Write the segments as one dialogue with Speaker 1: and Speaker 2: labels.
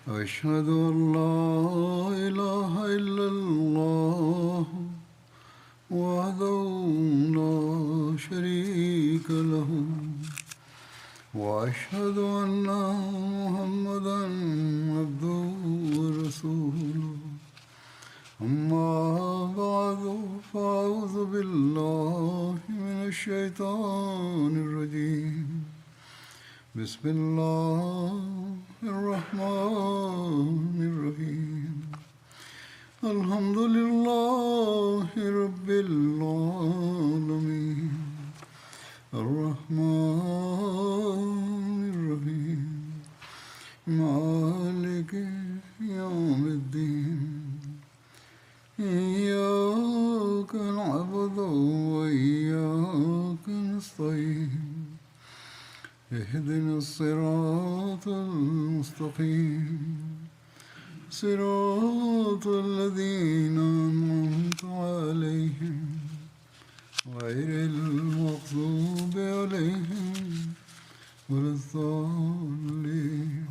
Speaker 1: أشهد أن لا إله إلا الله وحده لا شريك له وأشهد أن محمدا عبده ورسوله أما بعد فأعوذ بالله من الشيطان الرجيم بسم الله الرحمن الرحيم الحمد لله رب العالمين الرحمن الرحيم مالك يوم الدين إياك نعبد وإياك نستعين اهدنا الصراط المستقيم صراط الذين أنعمت عليهم غير المغضوب عليهم ولا الضالين.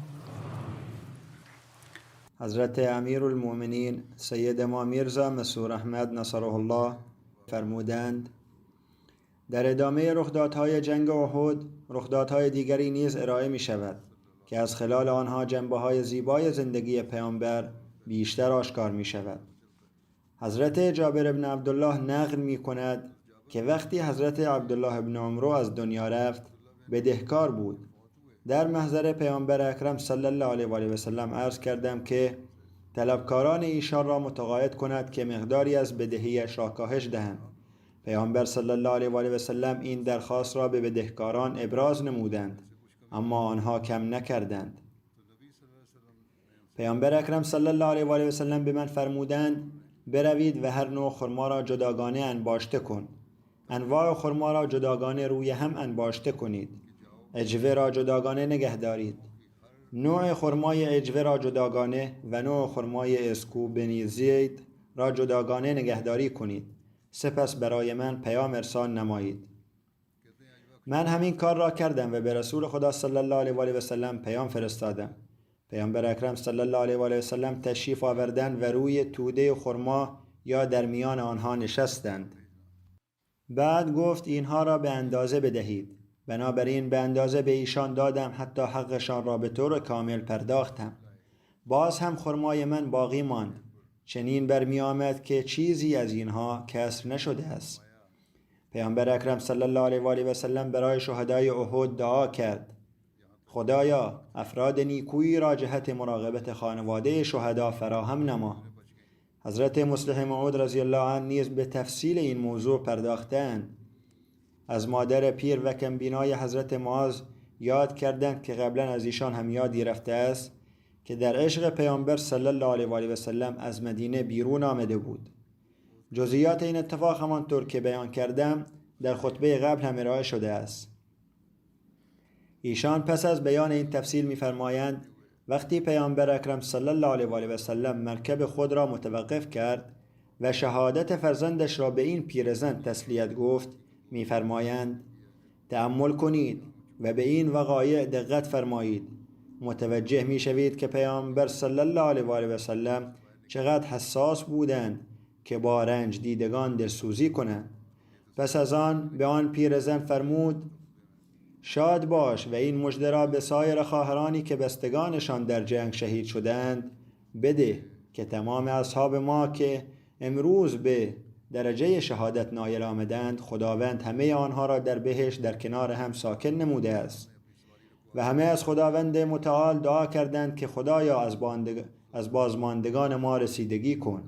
Speaker 2: حضرت امیرالمؤمنین سید ما میرزا مسرور احمد نصره الله فرمودند در ادامه رخدادهای جنگ احد رخدادهای دیگری نیز ارائه می شود که از خلال آنها جنبه‌های زیبای زندگی پیامبر بیشتر آشکار می شود. حضرت جابر بن عبدالله نقل می کند که وقتی حضرت عبدالله بن عمرو از دنیا رفت بدهکار بود. در محضر پیامبر اکرم صلی الله علیه و آله و سلم عرض کردم که طلبکاران ایشان را متقاعد کند که مقداری از بدهیش را کاهش دهند. پیامبر صلی الله علیه و آله و سلم این درخواست را به بدهکاران ابراز نمودند، اما آنها کم نکردند. پیامبر اکرم صلی الله علیه و آله و سلم به من فرمودند بروید و هر نوع خرما را جداگانه انباشته کن. انواع خرما را جداگانه روی هم انباشته کنید. عجوه را جداگانه نگه دارید. نوع خرمای عجوه را جداگانه و نوع خرمای اسکوبنیزید را جداگانه نگهداری کنید. سپس برای من پیام ارسال نمایید. من همین کار را کردم و به رسول خدا صلی الله علیه و آله و سلم پیام فرستادم. پیامبر اکرم صلی الله علیه و آله و سلم تشریف آوردند و روی توده خرما یا در میان آنها نشستند. بعد گفت اینها را به اندازه بدهید. بنابراین به اندازه به ایشان دادم حتی حقشان را به طور کامل پرداختم. باز هم خرمای من باقی ماند. چنین برمی آمد که چیزی از اینها کسر نشده است. پیامبر اکرم صلی الله علیه و آله و سلم برای شهدای احد دعا کرد خدایا افراد نیکویی را جهت مراقبت خانواده شهدا فراهم نما. حضرت مصلح موعود رضی الله عنه نیز به تفصیل این موضوع پرداختند. از مادر پیر و کمبینای حضرت معاذ یاد کردند که قبلا از ایشان هم یادی رفته است که در عشق پیامبر صلی الله علیه و آله و سلم از مدینه بیرون آمده بود. جزئیات این اتفاق همانطور که بیان کردم در خطبه قبل هم ارائه شده است. ایشان پس از بیان این تفصیل می‌فرمایند وقتی پیامبر اکرم صلی الله علیه و آله و سلم مرکب خود را متوقف کرد و شهادت فرزندش را به این پیرزن تسلیت گفت می‌فرمایند تأمل کنید و به این وقایع دقت فرمایید. متوجه می‌شوید که پیامبر صلی الله علیه و آله و سلم چقدر حساس بودند که با رنج دیدگان دلسوزی کنند. پس از آن به آن پیرزن فرمود شاد باش و این مژده را به سایر خواهرانی که بستگانشان در جنگ شهید شدند بده که تمام اصحاب ما که امروز به درجه شهادت نایل آمدند خداوند همه آنها را در بهشت در کنار هم ساکن نموده است. و همه از خداوند متعال دعا کردند که خدایا از بازماندگان ما رسیدگی کن.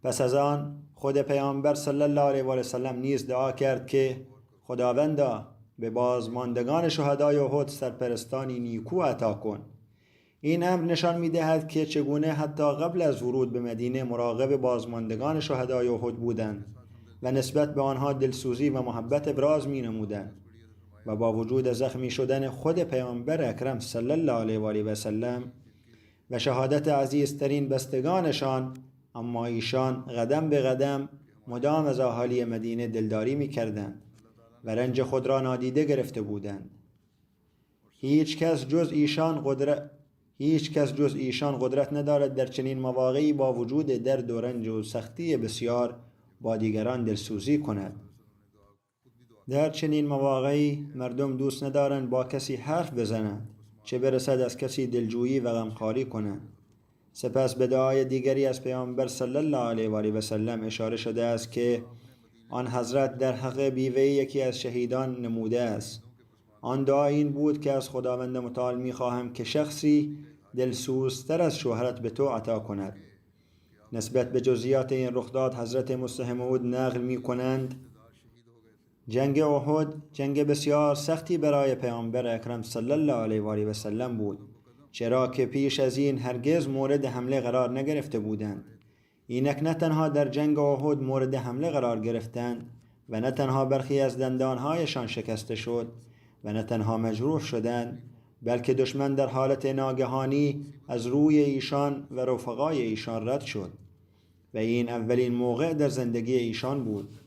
Speaker 2: پس از آن خود پیامبر صلی الله علیه و آله و سلم نیز دعا کرد که خداوندا به بازماندگان شهدای احد سرپرستانی نیکو عطا کن. این امر نشان می‌دهد که چگونه حتی قبل از ورود به مدینه مراقب بازماندگان شهدای احد بودند و نسبت به آنها دلسوزی و محبت ابراز می‌نمودند و با وجود زخمی شدن خود پیامبر اکرم صلی الله علیه و آله و سلم و شهادت عزیزترین بستگانشان اما ایشان قدم به قدم مدام از اهالی مدینه دلداری می‌کردند و رنج خود را نادیده گرفته بودند. هیچ کس جز ایشان هیچ کس جز ایشان قدرت ندارد در چنین مواقعی با وجود درد و رنج و سختی بسیار با دیگران دلسوزی کند. در چنین مواقعی مردم دوست ندارند با کسی حرف بزنند، چه برسد از کسی دلجویی و غمخواری کنند. سپس به دعای دیگری از پیامبر صلی الله علیه و آله و سلم اشاره شده است که آن حضرت در حق بیوه یکی از شهیدان نموده است. آن دعا این بود که از خداوند متعال می‌خواهم که شخصی دلسوزتر از شوهرت به تو عطا کند. نسبت به جزئیات این رخداد حضرت مصلح موعود نقل می‌کنند جنگ احد جنگ بسیار سختی برای پیامبر اکرم صلی الله علیه و آله و سلم بود، چرا که پیش از این هرگز مورد حمله قرار نگرفته بودند. اینک نه تنها در جنگ احد مورد حمله قرار گرفتند و نه تنها برخی از دندانهایشان شکسته شد و نه تنها مجروح شدند، بلکه دشمن در حالت ناگهانی از روی ایشان و رفقای ایشان رد شد و این اولین موقع در زندگی ایشان بود.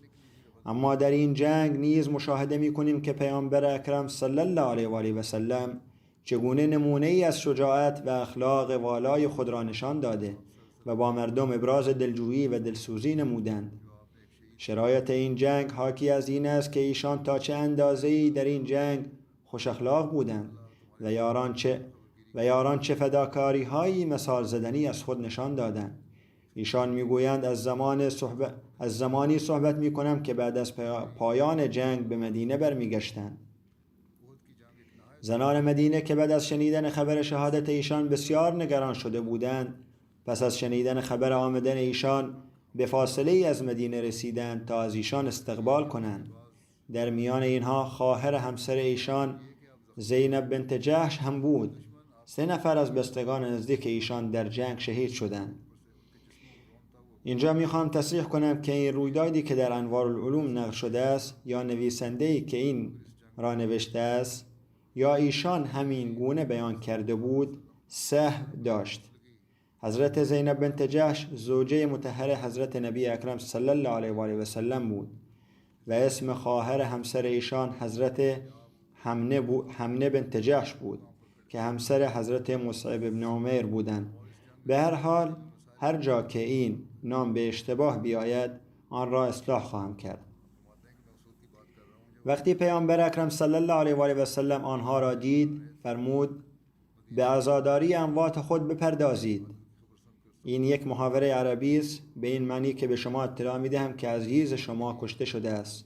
Speaker 2: اما در این جنگ نیز مشاهده می‌کنیم که پیامبر اکرم صلی الله علیه و آله و سلم چگونه نمونه‌ای از شجاعت و اخلاق والای خود را نشان داده و با مردم ابراز دلجویی و دلسوزی نمودند. شرایط این جنگ حاکی از این است که ایشان تا چه اندازه‌ای در این جنگ خوش اخلاق بودند و یاران چه فداکاری‌هایی مثال زدنی از خود نشان دادند. ایشان میگویند از زمانی صحبت میکنم که بعد از پایان جنگ به مدینه برمیگشتند. زنان مدینه که بعد از شنیدن خبر شهادت ایشان بسیار نگران شده بودند، پس از شنیدن خبر آمدن ایشان به فاصله از مدینه رسیدند تا از ایشان استقبال کنند. در میان اینها خواهر همسر ایشان زینب بنت جحش هم بود. 3 نفر از بستگان نزدیک ایشان در جنگ شهید شدند. اینجا میخوام تصریح کنم که این رویدادی که در انوار العلوم نقل شده است یا نویسنده‌ای که این را نوشته است یا ایشان همین گونه بیان کرده بود سهو داشت. حضرت زینب بنت جحش زوجه مطهره حضرت نبی اکرم صلی الله علیه و آله و سلم بود و اسم خواهر همسر ایشان حضرت حمنه بنت جحش بود که همسر حضرت مصعب بن عمیر بودند. به هر حال هر جا که این نام به اشتباه بیاید آن را اصلاح خواهم کرد. وقتی پیامبر اکرم صلی الله علیه و آله و سلم آنها را دید فرمود به عزاداری اموات خود بپردازید. این یک محاوره عربی است به این معنی که به شما اطلاع میدهم که عزیز شما کشته شده است.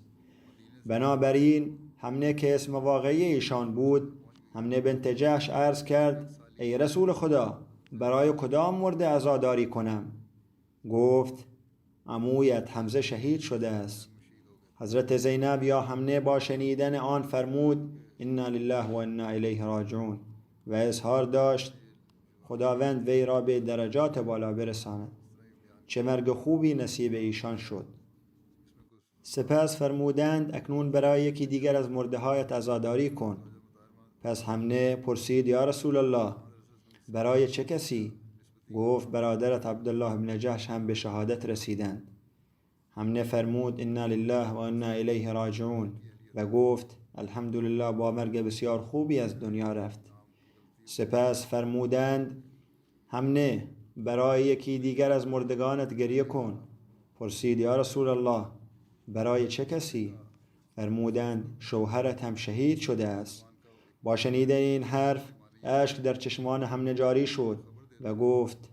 Speaker 2: بنابراین حمنه که اسم واقعی ایشان بود، حمنه بنت جحش عرض کرد ای رسول خدا، برای کدام مورد عزاداری کنم؟ گفت عمویت حمزه شهید شده است. حضرت زینب یا حمنه با شنیدن آن فرمود انا لله و انا الیه راجعون و اظهار داشت خداوند وی را به درجات بالا برساند. چه مرگ خوبی نصیب ایشان شد. سپس فرمودند اکنون برای یکی دیگر از مردهایت عزاداری کن. پس حمنه پرسید یا رسول الله برای چه کسی؟ گفت برادرت عبدالله بن جحش هم به شهادت رسیدند. حمنه فرمود انا لله و انا الیه راجعون و گفت الحمدلله با مرگ بسیار خوبی از دنیا رفت. سپس فرمودند حمنه برای یکی دیگر از مردگانت گریه کن. پرسید یا رسول الله برای چه کسی؟ فرمودند شوهرت هم شهید شده است. با شنیدن این حرف اشک در چشمان حمنه جاری شد و گفت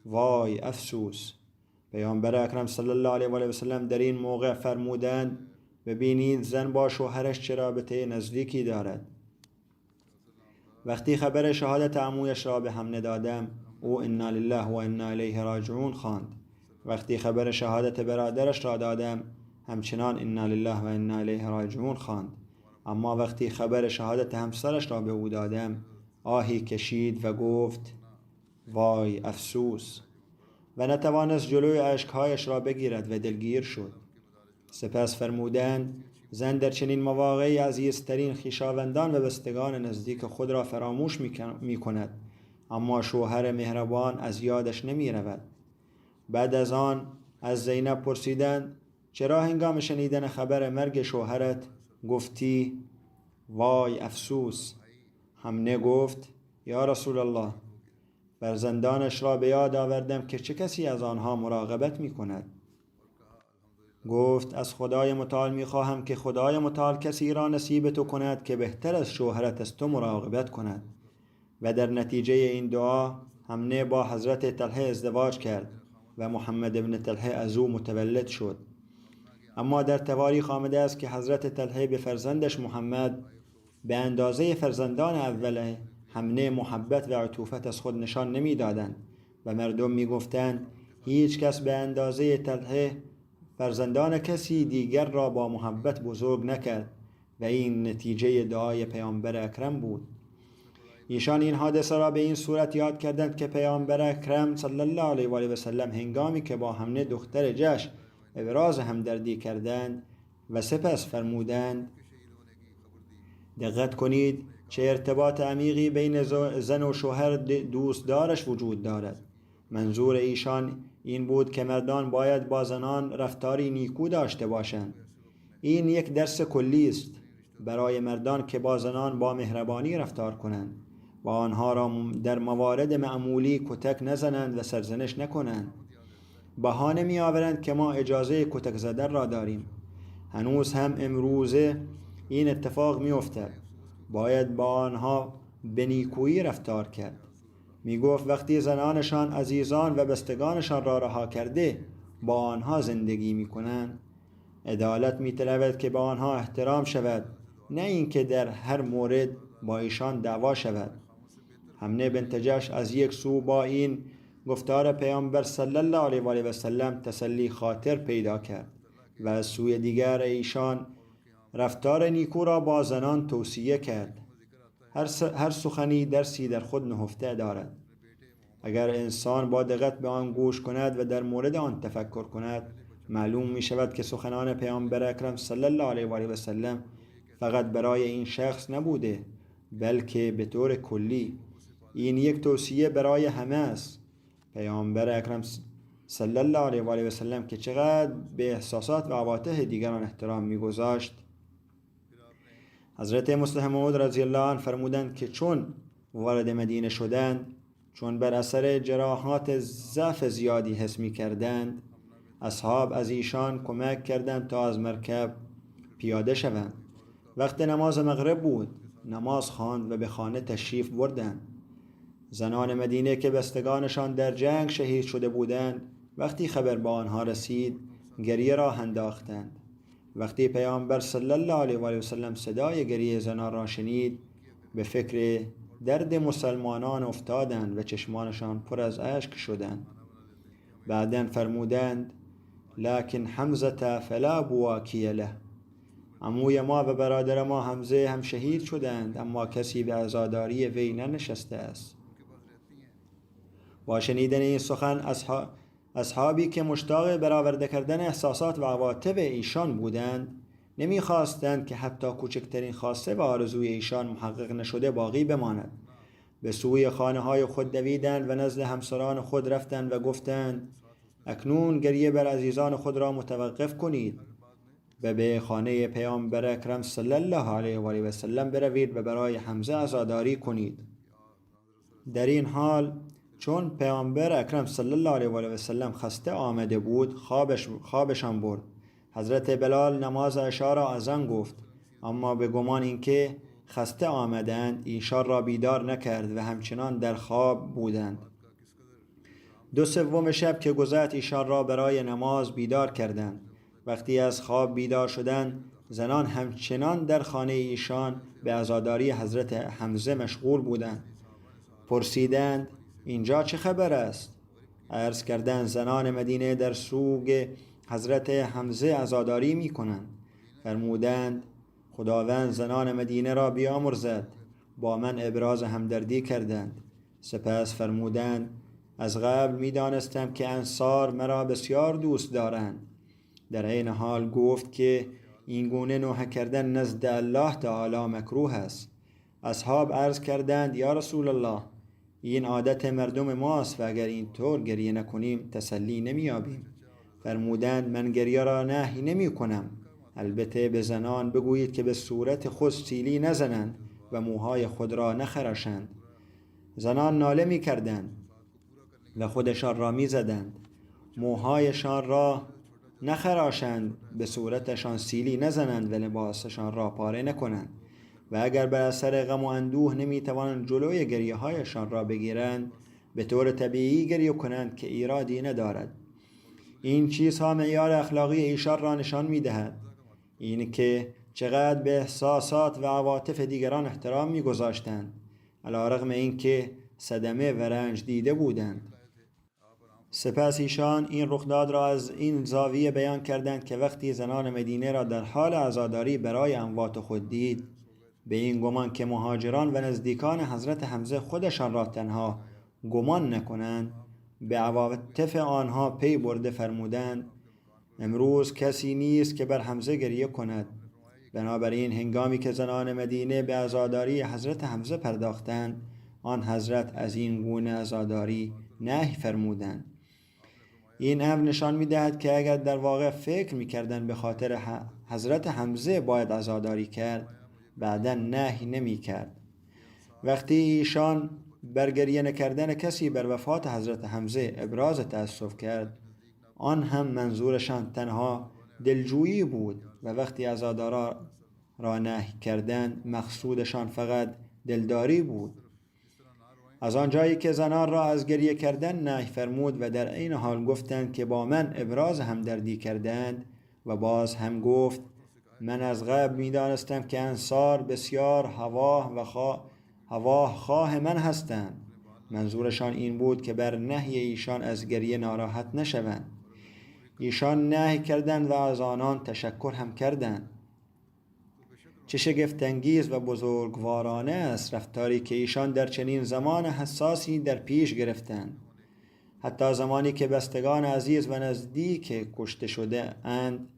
Speaker 2: وای افسوس. پیامبر اکرم صلی الله علیه و آله و سلم در این موقع فرمودند ببینید زن با شوهرش چه رابطه نزدیکی دارد. وقتی خبر شهادت عمویش را به حمنه دادم او انا لله و انا الیه راجعون خواند. وقتی خبر شهادت برادرش را دادم همچنان انا لله و انا الیه راجعون خواند. اما وقتی خبر شهادت همسرش را به او دادم آهی کشید و گفت وای افسوس و نتوانست جلوی اشکهایش را بگیرد و دلگیر شد. سپس فرمودند زن در چنین مواقعی عزیزترین خویشاوندان و بستگان نزدیک خود را فراموش می کند اما شوهر مهربان از یادش نمی رود. بعد از آن از زینب پرسیدند چرا هنگام شنیدن خبر مرگ شوهرت گفتی وای افسوس؟ حمنه گفت یا رسول الله فرزندانش را به یاد آوردم که چه کسی از آنها مراقبت می کند. گفت از خدای متعال می خواهم که خدای متعال کسی را نصیب تو کند که بهتر از شوهرت از تو مراقبت کند. و در نتیجه این دعا همنه با حضرت طلحه ازدواج کرد و محمد ابن طلحه از او متولد شد. اما در تواریخ آمده است که حضرت طلحه به فرزندش محمد به اندازه فرزندان اوله همنه محبت و عطوفت از خود نشان نمی دادند و مردم می گفتند هیچ کس به اندازه طلحه فرزندان کسی دیگر را با محبت بزرگ نکرد و این نتیجه دعای پیامبر اکرم بود. ایشان این حادثه را به این صورت یاد کردند که پیامبر اکرم صلی الله علیه و آله و سلم هنگامی که با همنه دختر جش ابراز همدردی کردند و سپس فرمودند دقت کنید چه ارتباط عمیقی بین زن و شوهر دوستدارش وجود دارد. منظور ایشان این بود که مردان باید با زنان رفتاری نیکو داشته باشند. این یک درس کلی است برای مردان که با زنان با مهربانی رفتار کنند و آنها را در موارد معمولی کتک نزنند و سرزنش نکنند. بهانه می آورند که ما اجازه کتک زدن را داریم. هنوز هم امروزه این اتفاق می افتد. باید با آنها به نیکویی رفتار کرد. می گفت وقتی زنانشان عزیزان و بستگانشان را رها کرده با آنها زندگی می کنند عدالت می طلبد که با آنها احترام شود، نه اینکه در هر مورد با ایشان دعوا شود. همنه بنت جش از یک سو با این گفتار پیامبر صلی الله علیه و آله و سلم تسلی خاطر پیدا کرد و از سوی دیگر ایشان رفتار نیکو را با زنان توصیه کرد. هر سخنی درسی در خود نهفته دارد. اگر انسان با دقت به آن گوش کند و در مورد آن تفکر کند معلوم می شود که سخنان پیامبر اکرم صلی الله علیه و آله و سلم فقط برای این شخص نبوده بلکه به طور کلی این یک توصیه برای همه است. پیامبر اکرم صلی الله علیه و آله و سلم که چقدر به احساسات و عواطف دیگران احترام می‌گذاشت. حضرت مسلم موعود رضی الله عنه فرمودند که چون وارد مدینه شدند، چون بر اثر جراحات ضعف زیادی حس می‌کردند، اصحاب از ایشان کمک کردند تا از مرکب پیاده شوند. وقت نماز مغرب بود، نماز خواند و به خانه تشریف بردند. زنان مدینه که بستگانشان در جنگ شهید شده بودند وقتی خبر با آنها رسید گریه را انداختند. وقتی پیامبر صلی الله علیه و آله و سلم صدای گریه زنان را شنید به فکر درد مسلمانان افتادند و چشمانشان پر از اشک شدند. بعداً فرمودند لکن حمزه فلا بواکی له، عموی ما و برادر ما حمزه هم شهید شدند اما کسی به عزاداری وی ننشسته است. با شنیدن این سخن اصحابی که مشتاق برآورده کردن احساسات و عواطف ایشان بودند نمیخواستند که حتی کوچکترین خواسته و آرزوی ایشان محقق نشده باقی بماند. به سوی خانه های خود دویدند و نزد همسران خود رفتند و گفتند اکنون گریه بر عزیزان خود را متوقف کنید و به خانه پیامبر اکرم صلی الله علیه و آله و سلم بروید و برای حمزه عزاداری کنید. در این حال چون پیامبر اکرم صلی الله علیه و آله و سلم خسته آمده بود خوابشان برد. حضرت بلال نماز عشا را اذان گفت اما به گمان اینکه خسته آمدند ایشان را بیدار نکرد و همچنان در خواب بودند. 2/3 شب که گذشت ایشان را برای نماز بیدار کردند. وقتی از خواب بیدار شدند زنان همچنان در خانه ایشان به عزاداری حضرت حمزه مشغول بودند. پرسیدند اینجا چه خبر است؟ عرض کردند زنان مدینه در سوگ حضرت حمزه عزاداری می کنند. فرمودند خداوند زنان مدینه را بیامرزد، با من ابراز همدردی کردند. سپس فرمودند از قبل می دانستم که انصار مرا بسیار دوست دارند. در این حال گفت که این گونه نوحه کردن نزد الله تعالی مکروه است. اصحاب عرض کردند یا رسول الله این عادت مردم ماست و اگر این طور گریه نکنیم تسلی نمیابیم. فرمودند من گریه را نهی نمی کنم، البته به زنان بگویید که به صورت خود سیلی نزنند و موهای خود را نخراشند. زنان ناله می کردند و خودشان را می زدند. موهایشان را نخراشند، به صورتشان سیلی نزنند و لباسشان را پاره نکنند. و اگر بر اثر غم و اندوه نمی توانند جلوی گریه هایشان را بگیرند، به طور طبیعی گریه کنند که ایرادی ندارد. این چیزها معیار اخلاقی ایشان را نشان می دهد. این که چقدر به احساسات و عواطف دیگران احترام می گذاشتند، علی‌رغم اینکه صدمه و رنج دیده بودند. سپس ایشان این رخداد را از این زاویه بیان کردند که وقتی زنان مدینه را در حال عزاداری برای اموات خود دید، به این گمان که مهاجران و نزدیکان حضرت حمزه خودشان را تنها گمان نکنند، به عواطف آنها پی برده فرمودند: امروز کسی نیست که بر حمزه گریه کند. بنابراین هنگامی که زنان مدینه به عزاداری حضرت حمزه پرداختند، آن حضرت از این گونه عزاداری نهی فرمودند. این امر نشان می‌دهد که اگر در واقع فکر می‌کردند به خاطر حضرت حمزه باید عزاداری کرد، بعداً نهی نمی‌کرد. وقتی ایشان بر گریه نکردن کسی بر وفات حضرت حمزه ابراز تأسف کرد، آن هم منظورشان تنها دلجویی بود و وقتی عزادارا را نهی کردند مقصودشان فقط دلداری بود. از آنجایی که زنان را از گریه کردن نهی فرمود و در این حال گفتند که با من ابراز همدردی کردند و باز هم گفت: من از قبل می‌دانستم که انصار بسیار هواه خواه من هستند، منظورشان این بود که بر نهی ایشان از گریه ناراحت نشوند. ایشان نهی کردند و از آنان تشکر هم کردند. چه شگفت‌انگیز و بزرگوارانه است رفتاری که ایشان در چنین زمان حساسی در پیش گرفتند. حتی زمانی که بستگان عزیز و نزدیک کشته شده اند،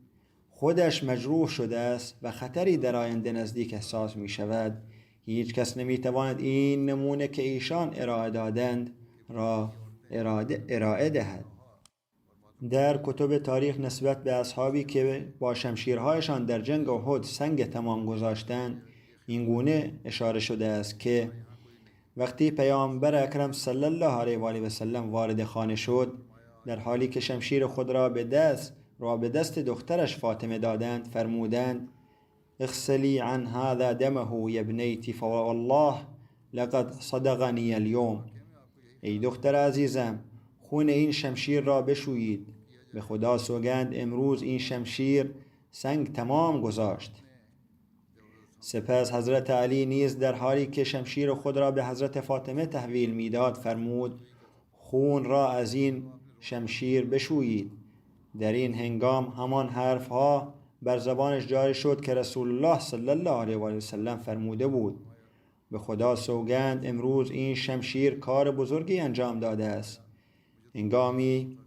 Speaker 2: خودش مجروح شده است و خطری در آینده نزدیک احساس می شود، هیچ کس نمی تواند این نمونه که ایشان ارائه دادند را ارائه دهد. در کتب تاریخ نسبت به اصحابی که با شمشیرهایشان در جنگ احد سنگ تمام گذاشتند این گونه اشاره شده است که وقتی پیامبر اکرم صلی الله علیه و آله و سلم وارد خانه شد، در حالی که شمشیر خود را به دست دخترش فاطمه دادند، فرمودند: اغسلی عن هذا دمه یا ابنیتی فوالله لقد صدقنی اليوم. ای دختر عزیزم، خون این شمشیر را بشویید. به خدا سوگند امروز این شمشیر سنگ تمام گذاشت. سپس حضرت علی نیز در حالی که شمشیر خود را به حضرت فاطمه تحویل میداد فرمود: خون را از این شمشیر بشویید. در این هنگام همان حرفها بر زبانش جاری شد که رسول الله صلی الله علیه و سلم فرموده بود: به خدا سوگند امروز این شمشیر کار بزرگی انجام داده است. هنگامی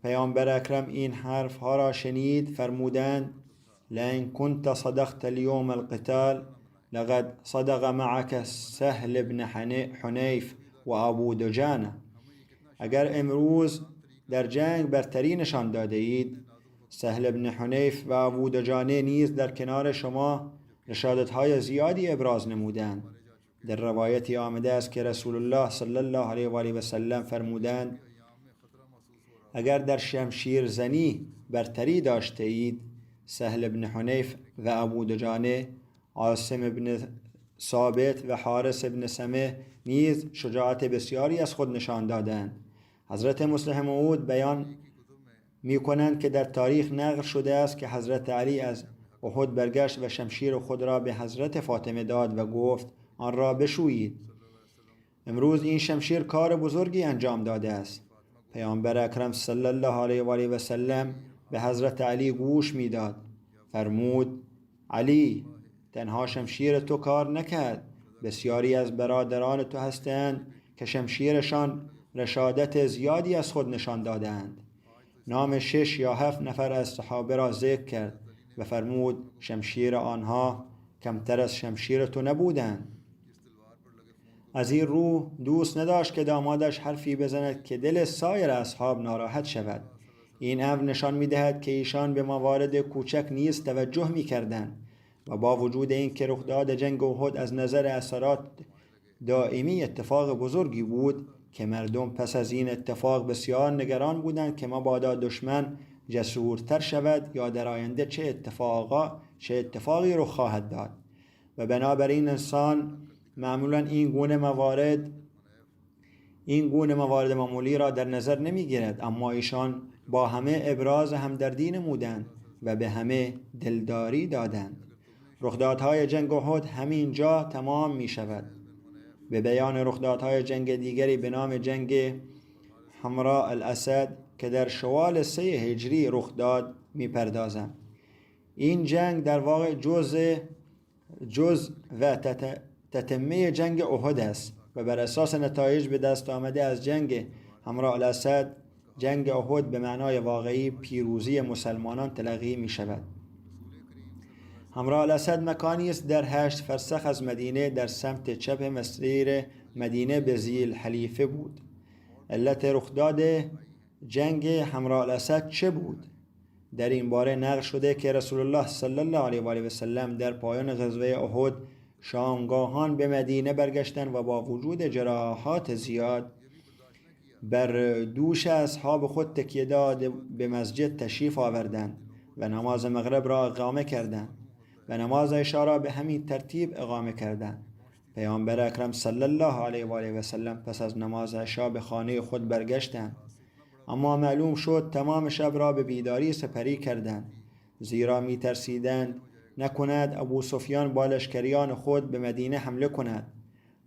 Speaker 2: پیامبر اکرم این حرفها را شنید فرمودند: لئن كنت صدقت اليوم القتال لقد صدق معك سهل بن حنیف و ابو دجانه. اگر امروز در جنگ برتری نشان داده اید، سهل بن حنیف و ابو دجانه نیز در کنار شما رشادت‌های زیادی ابراز نمودند. در روایتی آمده است که رسول الله صلی الله علیه و آله و سلم فرمودند: اگر در شمشیر زنی برتری داشته اید، سهل بن حنیف و ابو دجانه، عاصم بن ثابت و حارث بن سمه نیز شجاعت بسیاری از خود نشان دادند. حضرت مسلم موعود بیان می کنند که در تاریخ نقل شده است که حضرت علی از احد برگشت و شمشیر خود را به حضرت فاطمه داد و گفت: آن را بشویید. امروز این شمشیر کار بزرگی انجام داده است. پیامبر اکرم صلی الله علیه و آله و سلم به حضرت علی گوش میداد. فرمود: علی، تنها شمشیر تو کار نکرد، بسیاری از برادران تو هستند که شمشیرشان رشادت زیادی از خود نشان دادند. نام 6 یا 7 نفر از صحابه را ذکر کرد و فرمود: شمشیر آنها کمتر از شمشیر تو نبودند. از این رو دوست نداشت که دامادش حرفی بزند که دل سایر اصحاب ناراحت شود. این امر نشان می‌دهد که ایشان به موارد کوچک نیز توجه می‌کردند و با وجود این که رخداد جنگ احد از نظر اثرات دائمی اتفاق بزرگی بود، که مردم پس از این اتفاق بسیار نگران بودند که مبادا دشمن جسورتر شود یا در آینده چه اتفاقی رخ خواهد داد. و بنابراین انسان معمولا این گونه موارد معمولی را در نظر نمی گیرد، اما ایشان با همه ابراز همدردی نمودند و به همه دلداری دادند. رخدادهای جنگ احد همین جا تمام می شود. به بیان رخدادهای جنگ دیگری به نام جنگ حمراء الاسد که در شوال 3 هجری رخ داد می پردازم. این جنگ در واقع جز و تتمه جنگ احد است و بر اساس نتایج به دست آمده از جنگ حمراء الاسد، جنگ احد به معنای واقعی پیروزی مسلمانان تلقی می شود. حمراء الاسد مکانی است در 8 فرسخ از مدینه در سمت چپ مسیر مدینه به ذی‌الحلیفه بود. علت رخداد جنگ حمراء الاسد چه بود؟ در این باره نقل شده که رسول الله صلی الله علیه و آله و سلم در پایان غزوه احد شامگاهان به مدینه برگشتند و با وجود جراحات زیاد بر دوش اصحاب خود تکیه داده به مسجد تشریف آوردند و نماز مغرب را اقامه کردند و نماز عشا را به همین ترتیب اقامه کردند. پیامبر اکرم صلی الله علیه و آله و سلم پس از نماز عشا به خانه خود برگشتند، اما معلوم شد تمام شب را به بیداری سپری کردند، زیرا می ترسیدند نکند ابو سفیان با لشکریان خود به مدینه حمله کند.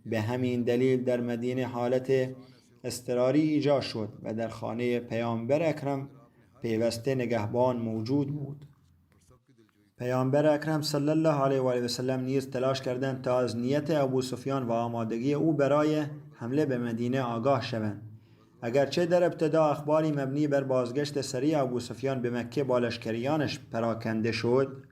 Speaker 2: به همین دلیل در مدینه حالت اضطراری ایجاد شد و در خانه پیامبر اکرم پیوسته نگهبان موجود بود. پیامبر اکرم صلی الله علیه و آله و سلم نیز تلاش کردند تا از نیت ابو سفیان و آمادگی او برای حمله به مدینه آگاه شوند. اگرچه در ابتدا اخباری مبنی بر بازگشت سریع ابو سفیان به مکه با لشکریانش پراکنده شد،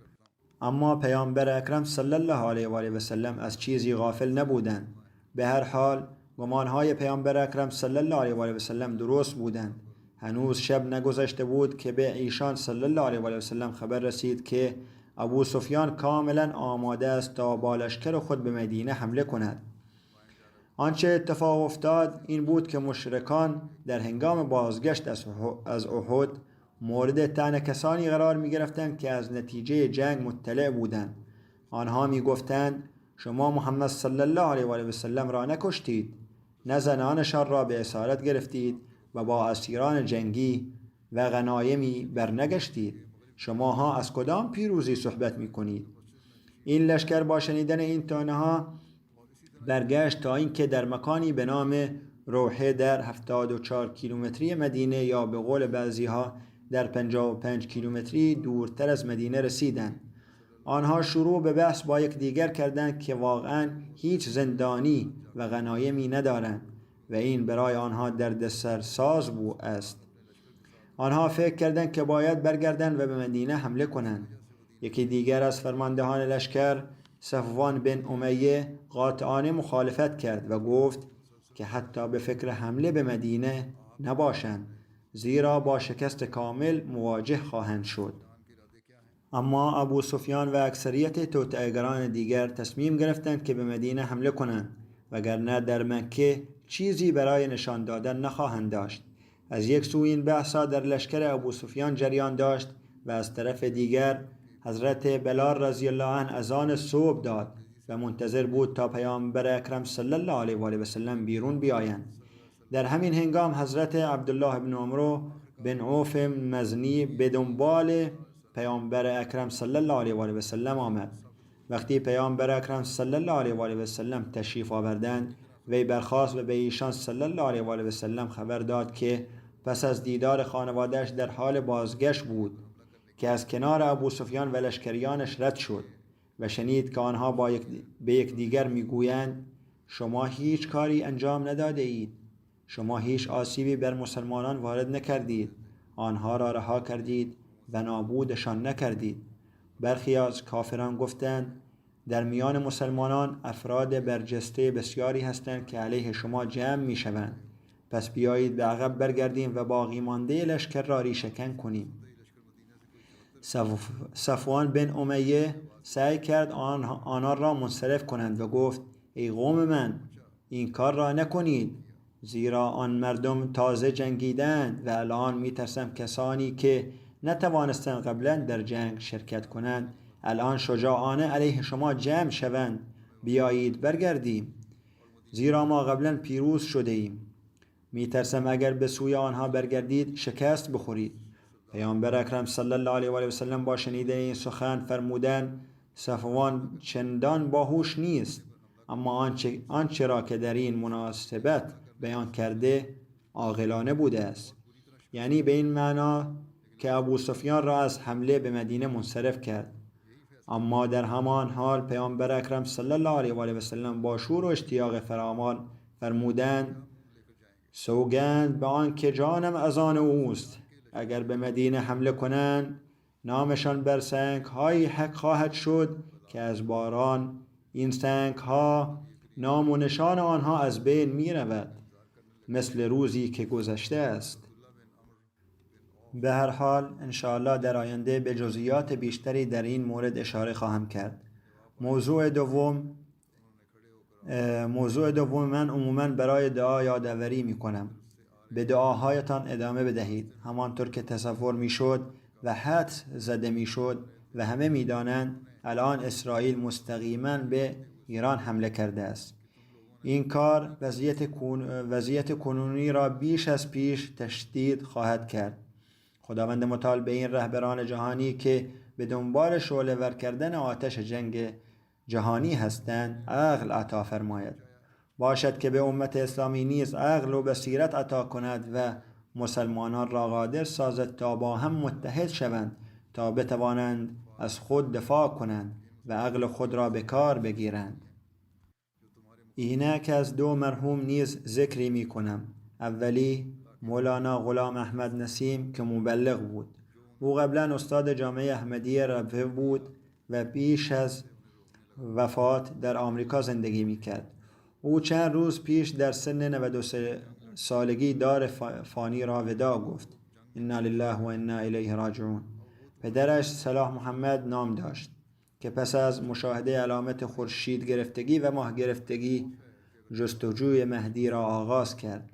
Speaker 2: اما پیامبر اکرم صلی الله علیه و آله و سلم از چیزی غافل نبودند. به هر حال گمانهای پیامبر اکرم صلی الله علیه و آله و سلم درست بودند. هنوز شب نگذشته بود که به ایشان صلی الله علیه و آله و سلم خبر رسید که ابو سفیان کاملا آماده است تا با لشکر خود به مدینه حمله کند. آنچه اتفاق افتاد این بود که مشرکان در هنگام بازگشت از احد مورد طعن کسانی قرار می گرفتند که از نتیجه جنگ مطلع بودند. آنها می گفتند شما محمد صلی الله علیه و آله و سلم را نکشتید، نه زنانشان را به اسارت گرفتید و با اسیران جنگی و غنایمی برنگشتید. شماها از کدام پیروزی صحبت می کنید؟ این لشکر با شنیدن این طعنه ها برگشت تا اینکه در مکانی به نام روحه در 74 کیلومتری مدینه یا به قول بعضی ها در 55 کیلومتری دورتر از مدینه رسیدند. آنها شروع به بحث با یکدیگر کردند که واقعا هیچ زندانی و غنایمی ندارند و این برای آنها دردسرساز است. آنها فکر کردند که باید برگردند و به مدینه حمله کنند. یکی دیگر از فرماندهان لشکر، صفوان بن امیه، قاطعانه مخالفت کرد و گفت که حتی به فکر حمله به مدینه نباشند، زیرا با شکست کامل مواجه خواهند شد. اما ابو سفیان و اکثریت توطئه‌گران دیگر تصمیم گرفتند که به مدینه حمله کنند، وگرنه در مکه چیزی برای نشان دادن نخواهند داشت. از یک سو این بحثا در لشکر ابو سفیان جریان داشت و از طرف دیگر حضرت بلال رضی الله عنه اذان صبح داد و منتظر بود تا پیامبر اکرم صلی الله علیه و آله و سلم بیرون بیایند. در همین هنگام حضرت عبدالله بن عمرو بن عوف مزنی به دنبال پیامبر اکرم صلی الله علیه و آله و سلم آمد. وقتی پیامبر اکرم صلی الله علیه و آله و سلم تشریف آوردند، وی برخاست و به ایشان صلی الله علیه و آله و سلم خبر داد که پس از دیدار خانواده‌اش در حال بازگشت بود که از کنار ابو سفیان و لشکریانش رد شد و شنید که آنها به یکدیگر میگویند شما هیچ کاری انجام نداده اید، شما هیچ آسیبی بر مسلمانان وارد نکردید، آنها را رها کردید و نابودشان نکردید. برخی از کافران گفتند در میان مسلمانان افراد برجسته بسیاری هستند که علیه شما جمع می شوند، پس بیایید به عقب برگردیم و باقی مانده لشکر را ریشه‌کن کنیم. صفوان بن امیه سعی کرد آنها را منصرف کنند و گفت ای قوم من، این کار را نکنید، زیرا آن مردم تازه جنگیدند و الان میترسم کسانی که نتوانستند قبلا در جنگ شرکت کنند الان شجاعانه علیه شما جمع شوند. بیایید برگردیم، زیرا ما قبلا پیروز شده ایم. میترسم اگر به سوی آنها برگردید شکست بخورید. پیامبر اکرم صلی الله علیه و آله و سلم با شنیدن این سخن فرمودند صفوان چندان باهوش نیست، اما آنچه را که در این مناسبت بیان کرده عاقلانه بوده است. یعنی به این معنا که ابو سفیان را از حمله به مدینه منصرف کرد. اما در همان حال پیامبر اکرم صلی الله علیه و آله و سلم با شور و اشتیاق فراوان فرمودند سوگند به آن که جانم از آن اوست، اگر به مدینه حمله کنند نامشان بر سنگ های حق خواهد شد که از باران این سنگ ها نام و نشان آنها از بین می رود مثل روزی که گذشته است. به هر حال انشاءالله در آینده به جزئیات بیشتری در این مورد اشاره خواهم کرد. موضوع دوم من عموما برای دعا یادآوری می کنم. به دعاهایتان ادامه بدهید همانطور که تصور می شد و حدس زده می شد و همه می دانند الان اسرائیل مستقیما به ایران حمله کرده است. این کار وضعیت کنونی را بیش از پیش تشدید خواهد کرد. خداوند متعال به این رهبران جهانی که به دنبال شعله ور کردن آتش جنگ جهانی هستند عقل عطا فرماید. باشد که به امت اسلامی نیز عقل و بصیرت عطا کند و مسلمانان را قادر سازد تا با هم متحد شوند تا بتوانند از خود دفاع کنند و عقل خود را به کار بگیرند. اینک از دو مرحوم نیز ذکری می کنم. اولی مولانا غلام احمد نسیم که مبلغ بود. او قبلا استاد جامعه احمدیه ربوه بود و پیش از وفات در آمریکا زندگی می کرد. او چند روز پیش در سن 93 سالگی دار فانی را وداع گفت. انا لله و انا الیه راجعون. پدرش صلاح محمد نام داشت که پس از مشاهده علامت خورشید گرفتگی و ماه گرفتگی جستجوی مهدی را آغاز کرد.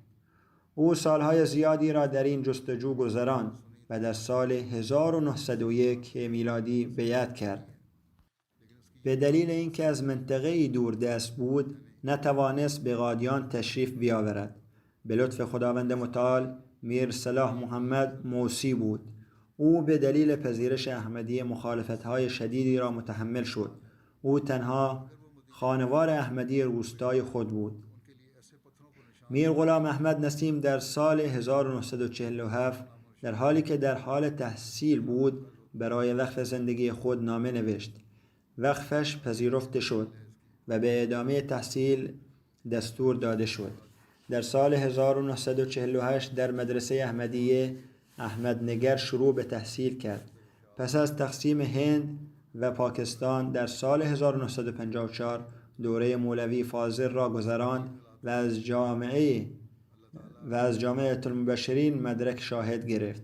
Speaker 2: او سالهای زیادی را در این جستجو گذراند و در سال 1901 میلادی بیعت کرد. به دلیل اینکه از منطقه‌ای دوردست بود نتوانست به قادیان تشریف بیاورد. به لطف خداوند متعال میر صلاح محمد موسی بود. او به دلیل پذیرش احمدیه مخالفت‌های شدیدی را متحمل شد. او تنها خانوار احمدی روستای خود بود. میر غلام احمد نسیم در سال 1947 در حالی که در حال تحصیل بود برای وقف زندگی خود نامه نوشت. وقفش پذیرفته شد و به ادامه تحصیل دستور داده شد. در سال 1948 در مدرسه احمدیه احمد نگر شروع به تحصیل کرد. پس از تقسیم هند و پاکستان در سال 1954 دوره مولوی فاضل را گذراند و از جامعه المبشرین مدرک شاهد گرفت.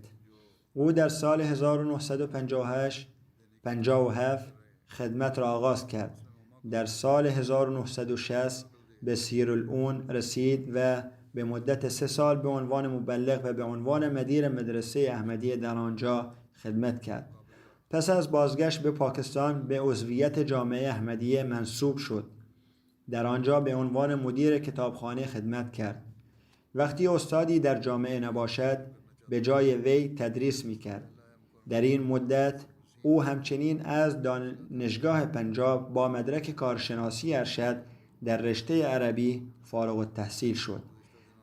Speaker 2: او در سال 1957 خدمت را آغاز کرد. در سال 1960 به سیرالعون رسید و به مدت 3 سال به عنوان مبلغ و به عنوان مدیر مدرسه احمدیه در آنجا خدمت کرد. پس از بازگشت به پاکستان به عضویت جامعه احمدیه منصوب شد. در آنجا به عنوان مدیر کتابخانه خدمت کرد. وقتی استادی در جامعه نباشد به جای وی تدریس می‌کرد. در این مدت او همچنین از دانشگاه پنجاب با مدرک کارشناسی ارشد در رشته عربی فارغ التحصیل شد.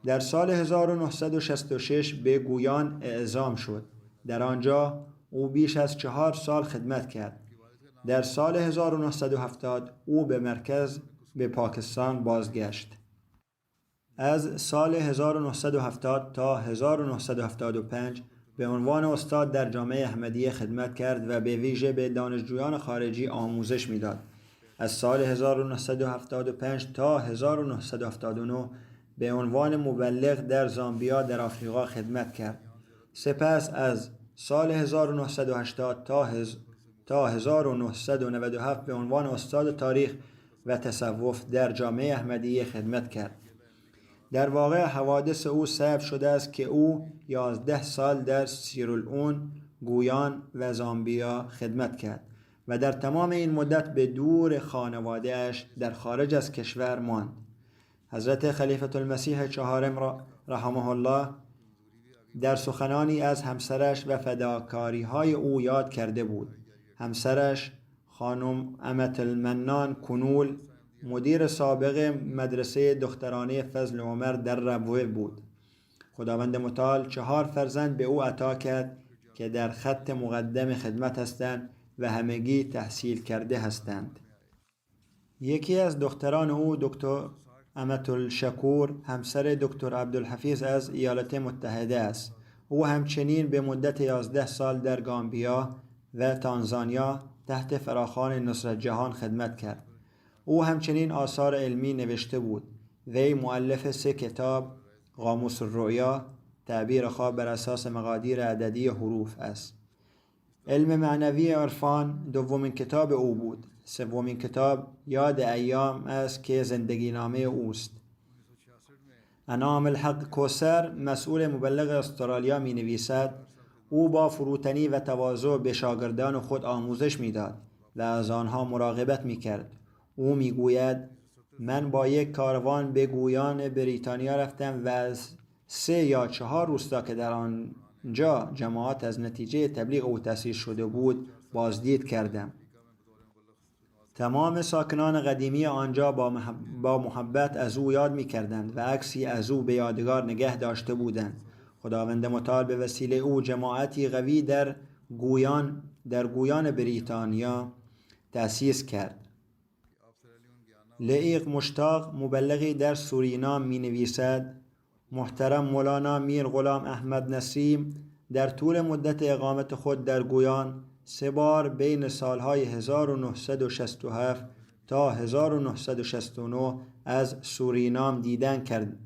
Speaker 2: در سال 1966 به گویان اعزام شد. در آنجا او بیش از 4 سال خدمت کرد. در سال 1970 او به پاکستان بازگشت. از سال 1970 تا 1975 به عنوان استاد در جامعه احمدیه خدمت کرد و به ویژه به دانشجویان خارجی آموزش میداد. از سال 1975 تا 1979 به عنوان مبلغ در زامبیا در آفریقا خدمت کرد. سپس از سال 1980 تا 1997 به عنوان استاد تاریخ و تصوف در جامعه احمدیه خدمت کرد. در واقع حوادث او ثبت شده است که او 11 سال در سیرالئون، گویان و زامبیا خدمت کرد و در تمام این مدت به دور خانواده‌اش در خارج از کشور ماند. حضرت خلیفة المسیح چهارم رحمه الله در سخنانی از همسرش و فداکاری‌های او یاد کرده بود. همسرش خانم امت المنان کنول مدیر سابق مدرسه دخترانه فضل عمر در ربوه بود. خداوند متعال 4 فرزند به او عطا کرد که در خط مقدم خدمت هستند و همگی تحصیل کرده هستند. یکی از دختران او دکتر امت الشکور همسر دکتر عبدالحفیظ از ایالات متحده است. او همچنین به مدت 11 سال در گامبیا و تانزانیا تحت فراخوان نصرت جهان خدمت کرد. او همچنین آثار علمی نوشته بود. وی مؤلف 3 کتاب قاموس الرؤیا، تعبیر خواب بر اساس مقادیر عددی حروف است. علم معنوی عرفان دومین کتاب او بود. سومین کتاب یاد ایام است که زندگی نامه اوست. انعام الحق کوثر مسئول مبلغ استرالیا می نویسد او با فروتنی و تواضع به شاگردان خود آموزش می داد و از آنها مراقبت می کرد. او می گوید من با یک کاروان به گویان بریتانیا رفتم و از 3 یا 4 روستا که در آنجا جماعت از نتیجه تبلیغ او تأسیس شده بود بازدید کردم. تمام ساکنان قدیمی آنجا با محبت از او یاد می کردند و عکسی از او به یادگار نگه داشته بودند. خداوند متعال به وسیله او جماعتی قوی در گویان بریتانیا تأسیس کرد. لعیق مشتاق مبلغی در سورینام می نویسد محترم مولانا میر غلام احمد نسیم در طول مدت اقامت خود در گویان 3 بار بین سالهای 1967 تا 1969 از سورینام دیدن کرد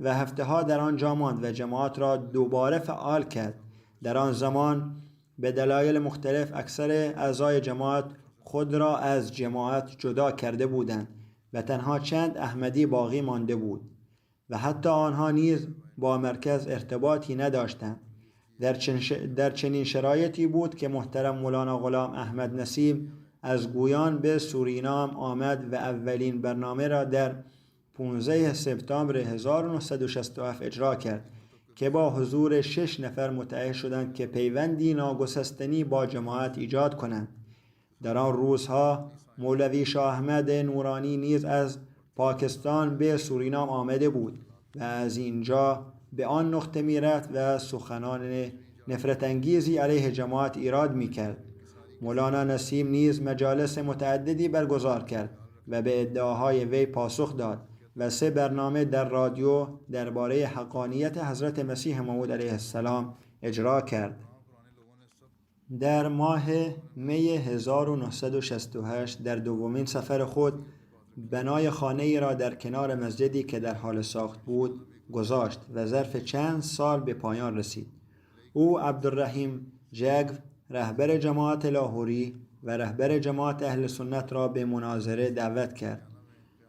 Speaker 2: و هفته ها در آنجا ماند و جماعت را دوباره فعال کرد. در آن زمان به دلایل مختلف اکثر اعضای جماعت خود را از جماعت جدا کرده بودند و تنها چند احمدی باقی مانده بود و حتی آنها نیز با مرکز ارتباطی نداشتند. در چنین شرایطی بود که محترم مولانا غلام احمد نسیم از گویان به سورینام آمد و اولین برنامه را در 15 سپتامبر 1967 اجرا کرد که با حضور 6 نفر متعهد شدند که پیوندی ناگسستنی با جماعت ایجاد کنند. در آن روزها مولوی شاه احمد نورانی نیز از پاکستان به سورینام آمده بود و از اینجا به آن نقطه می رفت و سخنان نفرت انگیزی علیه جماعت ایراد می کرد. مولانا نسیم نیز مجالس متعددی برگزار کرد و به ادعاهای وی پاسخ داد و 3 برنامه در رادیو درباره حقانیت حضرت مسیح موعود علیه السلام اجرا کرد. در ماه می 1968 در دومین سفر خود بنای خانه ای را در کنار مسجدی که در حال ساخت بود گذاشت و ظرف چند سال به پایان رسید. او عبدالرحیم جگو رهبر جماعت لاهوری و رهبر جماعت اهل سنت را به مناظره دعوت کرد.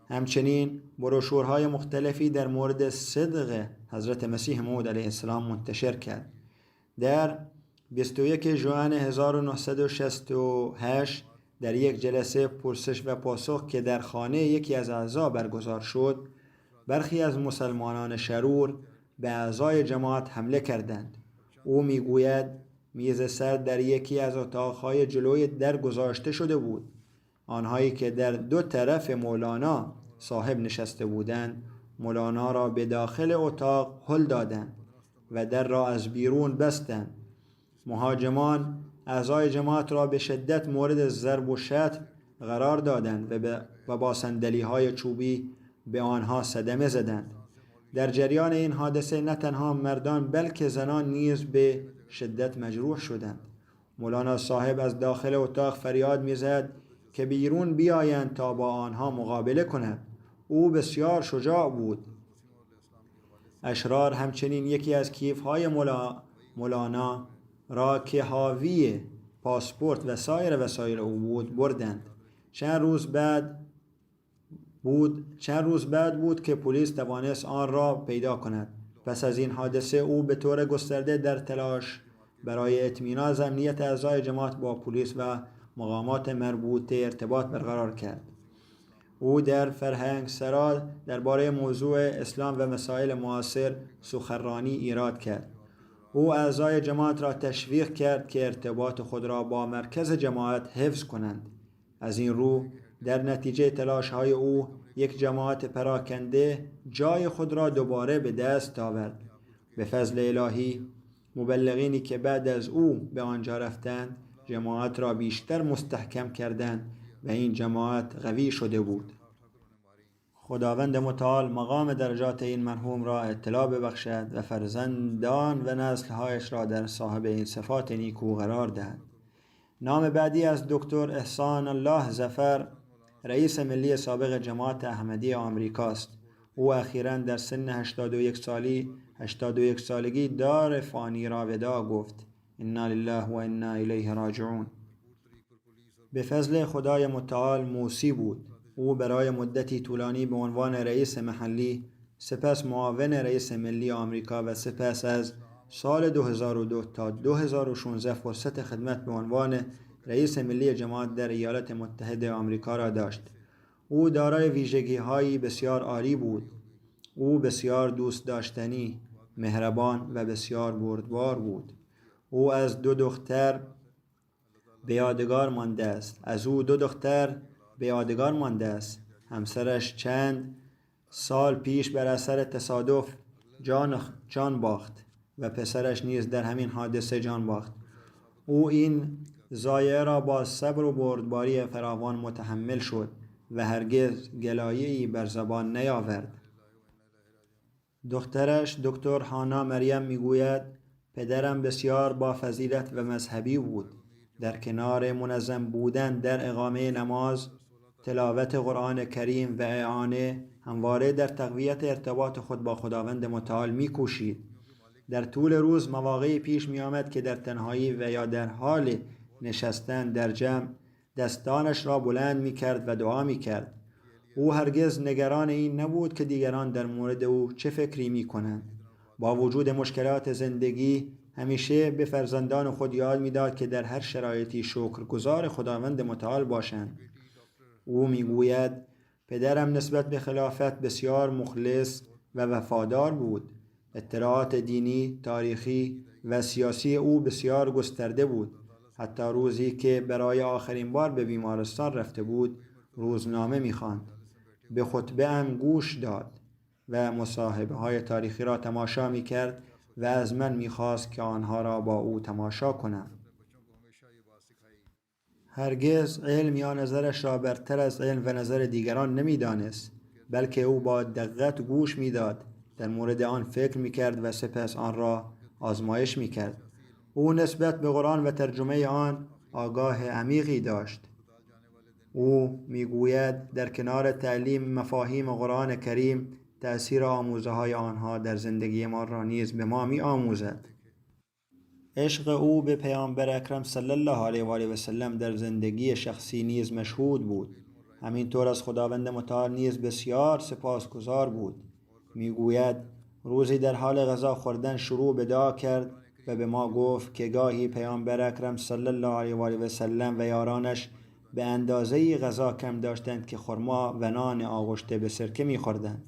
Speaker 2: همچنین بروشورهای مختلفی در مورد صدق حضرت مسیح موعود علیه السلام منتشر کرد. در 21 ژوئن 1968 در یک جلسه پرسش و پاسخ که در خانه یکی از اعضا برگزار شد، برخی از مسلمانان شرور به اعضای جماعت حمله کردند. او میگوید میز سر در یکی از اتاقهای جلوی در گذاشته شده بود. آنهایی که در 2 طرف مولانا صاحب نشسته بودند مولانا را به داخل اتاق هل دادند و در را از بیرون بستند. مهاجمان اعضای جماعت را به شدت مورد ضرب و شتم قرار دادند و با صندلی‌های چوبی به آنها صدمه زدند. در جریان این حادثه نه تنها مردان بلکه زنان نیز به شدت مجروح شدند. مولانا صاحب از داخل اتاق فریاد می‌زد که بیرون بیایند تا با آنها مقابله کند. او بسیار شجاع بود. اشرار همچنین یکی از کیف‌های مولانا را که حاوی پاسپورت و سایر وسایل او بود بردند. چند روز بعد چند روز بعد بود که پلیس توانست آن را پیدا کند. پس از این حادثه او به طور گسترده در تلاش برای اطمینان از امنیت اعضای جماعت با پلیس و مقامات مربوطه ارتباط برقرار کرد. او در فرهنگ سرا درباره موضوع اسلام و مسائل معاصر سخنرانی ایراد کرد. او اعضای جماعت را تشویق کرد که ارتباط خود را با مرکز جماعت حفظ کنند. از این رو در نتیجه تلاش‌های او یک جماعت پراکنده جای خود را دوباره به دست آورد. به فضل الهی مبلغینی که بعد از او به آنجا رفتند جماعت را بیشتر مستحکم کردند و این جماعت قوی شده بود. خداوند متعال مقام درجات این مرحوم را اطلاع ببخشد و فرزندان و نسل‌هایش را در صاحب این صفات نیکو قرار دهد. نام بعدی از دکتر احسان الله ظفر، رئیس ملی سابق جماعت احمدی آمریکاست. او اخیراً در سن 81 سالگی دار فانی را وداع گفت. انا لله و انا الیه راجعون. به فضل خدای متعال موسی بود. او برای مدتی طولانی به عنوان رئیس محلی، سپس معاون رئیس ملی آمریکا و سپس از سال 2002 تا 2016 فرصت خدمت به عنوان رئیس ملی جماعت در ایالات متحده آمریکا را داشت. او دارای ویژگی‌هایی بسیار عالی بود. او بسیار دوست داشتنی، مهربان و بسیار بردبار بود. او از 2 دختر به یادگار مانده است. همسرش چند سال پیش بر اثر تصادف جان باخت و پسرش نیز در همین حادثه جان باخت. او این ضایعه را با صبر و بردباری فراوان متحمل شد و هرگز گلایه‌ای بر زبان نیاورد. دخترش دکتر هانا مریم میگوید پدرم بسیار با فضیلت و مذهبی بود. در کنار منظم بودن در اقامه نماز، تلاوت قرآن کریم و اعانه، همواره در تقویت ارتباط خود با خداوند متعال می‌کوشید. در طول روز مواقعی پیش می آمد که در تنهایی و یا در حال نشستن در جمع دستانش را بلند می کرد و دعا می کرد. او هرگز نگران این نبود که دیگران در مورد او چه فکری می کنند. با وجود مشکلات زندگی همیشه به فرزندان خود یاد می داد که در هر شرایطی شکرگزار خداوند متعال باشند. او می گوید پدرم نسبت به خلافت بسیار مخلص و وفادار بود. اطلاعات دینی، تاریخی و سیاسی او بسیار گسترده بود. حتی روزی که برای آخرین بار به بیمارستان رفته بود، روزنامه می‌خواند. به خطبه هم گوش داد و مصاحبه‌های تاریخی را تماشا می‌کرد و از من می‌خواست که آنها را با او تماشا کنم. هرگز علم یا نظرش را برتر از علم و نظر دیگران نمی‌دانست، بلکه او با دقت گوش می‌داد، در مورد آن فکر می‌کرد و سپس آن را آزمایش می‌کرد. او نسبت به قرآن و ترجمه آن آگاه عمیقی داشت. او می‌گوید در کنار تعلیم مفاهیم قرآن کریم، تأثیر آموزه‌های آنها در زندگی ما را نیز به ما می‌آموزد. عشق او به پیامبر اکرم صلی الله علیه و آله و سلم در زندگی شخصی نیز مشهود بود. همینطور از خداوند متعال نیز بسیار سپاسگزار بود. میگوید روزی در حال غذا خوردن شروع به دعا کرد و به ما گفت که گاهی پیامبر اکرم صلی الله علیه و آله و سلم و یارانش به اندازه‌ای غذا کم داشتند که خرما و نان آغشته به سرکه می‌خوردند.